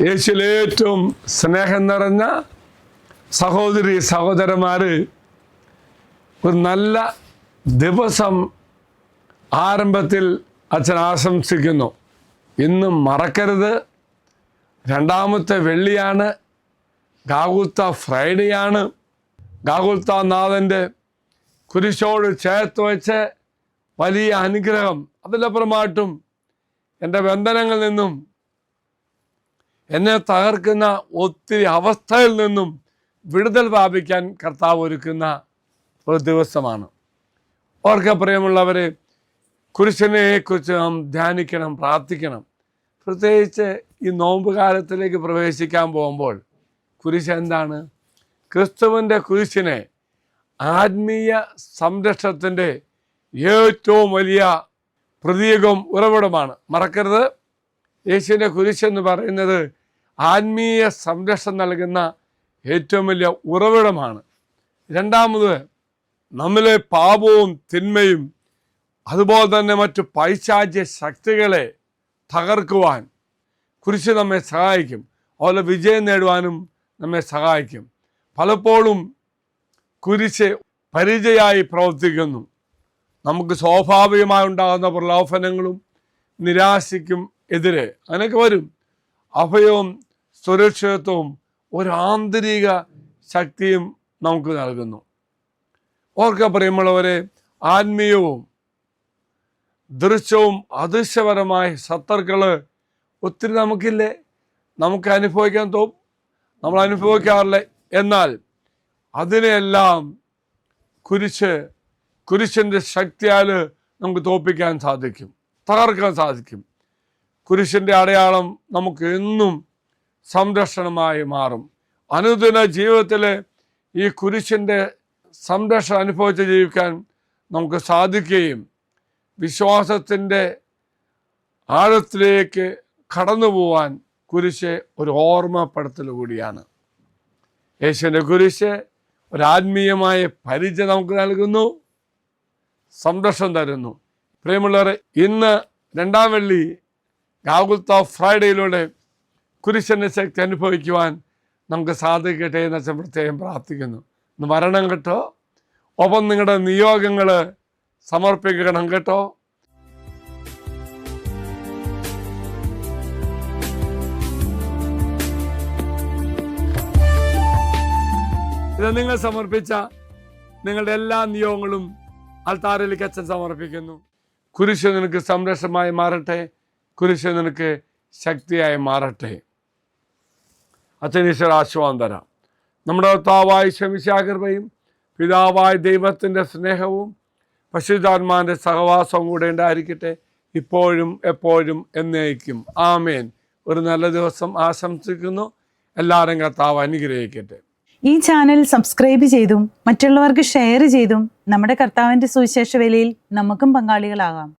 യേശുവിൽ ഏറ്റവും സ്നേഹം നിറഞ്ഞ സഹോദരി സഹോദരന്മാര്, ഒരു നല്ല ദിവസം ആരംഭത്തിൽ അച്ഛൻ ആശംസിക്കുന്നു. ഇന്നും മറക്കരുത്, രണ്ടാമത്തെ വെള്ളിയാണ്, ഗാഗുൽത്ത ഫ്രൈഡേയാണ്. ഗാഗുൽത്ത നാഥൻ്റെ കുരിശോട് ചേർത്ത് വെച്ച് വലിയ അനുഗ്രഹം, അതിലപ്പുറമായിട്ടും എൻ്റെ ബന്ധനങ്ങളിൽ നിന്നും എന്നെ തകർക്കുന്ന ഒത്തിരി അവസ്ഥയിൽ നിന്നും വിടുതൽ പ്രാപിക്കാൻ കർത്താവ് ഒരുക്കുന്ന ഒരു ദിവസമാണ്. ഓർക്ക പ്രിയമുള്ളവരെ, കുരിശിനെ കുറിച്ച് നാം ധ്യാനിക്കണം, പ്രാർത്ഥിക്കണം. പ്രത്യേകിച്ച് ഈ നോമ്പ് കാലത്തിലേക്ക് പ്രവേശിക്കാൻ പോകുമ്പോൾ കുരിശ് എന്താണ്? ക്രിസ്തുവിൻ്റെ കുരിശിനെ ആത്മീയ സംരക്ഷണത്തിൻ്റെ ഏറ്റവും വലിയ പ്രതീകവും ഉറവിടമാണ്. മറക്കരുത്, യേശുവിൻ്റെ കുരിശെന്ന് പറയുന്നത് ആത്മീയ സംരക്ഷണം നൽകുന്ന ഏറ്റവും വലിയ ഉറവിടമാണ്. രണ്ടാമത്, നമ്മിലെ പാപവും തിന്മയും അതുപോലെ തന്നെ മറ്റു പൈശാചിക ശക്തികളെ തകർക്കുവാൻ കുരിശ് നമ്മെ സഹായിക്കും. അതുപോലെ വിജയം നേടുവാനും നമ്മെ സഹായിക്കും. പലപ്പോഴും കുരിശ് പരിചയമായി പ്രവർത്തിക്കുന്നു. നമുക്ക് സ്വാഭാവികമായി ഉണ്ടാകുന്ന പ്രലോഭനങ്ങളും നിരാശയ്ക്കും എതിരെ അങ്ങനെയൊക്കെ വരും. അഭയവും സുരക്ഷിതത്വവും ഒരു ആന്തരിക ശക്തിയും നമുക്ക് നൽകുന്നു. ഓർക്ക പ്രിയമുള്ളവരെ, ആത്മീയവും ദൃശ്യവും അദൃശ്യപരമായ ശത്രുക്കൾ ഒത്തിരി നമുക്കില്ലേ? നമുക്ക് അനുഭവിക്കാൻ നമ്മൾ അനുഭവിക്കാറില്ല. എന്നാൽ അതിനെല്ലാം കുരിശിൻ്റെ ശക്തിയാൽ നമുക്ക് തോൽപ്പിക്കാൻ സാധിക്കും, തകർക്കാൻ സാധിക്കും. കുരിശിൻ്റെ അടയാളം നമുക്ക് എന്നും സംരക്ഷണമായി മാറും. അനുദിന ജീവിതത്തിൽ ഈ കുരിശിൻ്റെ സംരക്ഷണം അനുഭവിച്ച് ജീവിക്കാൻ നമുക്ക് സാധിക്കുകയും വിശ്വാസത്തിൻ്റെ ആഴത്തിലേക്ക് കടന്നു പോവാൻ കുരിശ് ഒരു ഓർമ്മപ്പെടുത്തൽ കൂടിയാണ്. യേശുവിൻ്റെ കുരിശ് ഒരു ആത്മീയമായ പരിചയം നമുക്ക് നൽകുന്നു, സംരക്ഷണം തരുന്നു. പ്രിയമുള്ളവരെ, ഇന്ന് രണ്ടാം വെള്ളി ഗാഗുൽത്ത ഫ്രൈഡേയിലൂടെ കുരിശിൻ്റെ ശക്തി അനുഭവിക്കുവാൻ നമുക്ക് സാധിക്കട്ടെ എന്ന് വെച്ചാൽ പ്രത്യേകം പ്രാർത്ഥിക്കുന്നു. ഇന്ന് വരണം കേട്ടോ, ഒപ്പം നിങ്ങളുടെ നിയോഗങ്ങൾ സമർപ്പിക്കണം കേട്ടോ. ഇത് നിങ്ങൾ സമർപ്പിച്ച നിങ്ങളുടെ എല്ലാ നിയോഗങ്ങളും അൾത്താരയിലേക്ക് അച്ഛൻ സമർപ്പിക്കുന്നു. കുരിശ് നിനക്ക് സംരക്ഷണമായി മാറട്ടെ, കുരിശ് നിനക്ക് ശക്തിയായി മാറട്ടെ. അച്ഛൻ ഈശ്വര ആശീർവാദം തരാം. നമ്മുടെ കർത്താവായ ശമിശിഹായുടെ കൃപയും പിതാവായ ദൈവത്തിൻ്റെ സ്നേഹവും പരിശുദ്ധാത്മാവിൻ്റെ സഹവാസവും കൂടെ ഉണ്ടായിരിക്കട്ടെ, ഇപ്പോഴും എപ്പോഴും എന്നേക്കും. ആമേൻ. ഒരു നല്ല ദിവസം ആശംസിക്കുന്നു. എല്ലാവരും കർത്താവ് അനുഗ്രഹിക്കട്ടെ. ഈ ചാനൽ സബ്സ്ക്രൈബ് ചെയ്തും മറ്റുള്ളവർക്ക് ഷെയർ ചെയ്തും നമ്മുടെ കർത്താവിൻ്റെ സുവിശേഷ വേലയിൽ നമുക്കും പങ്കാളികളാകാം.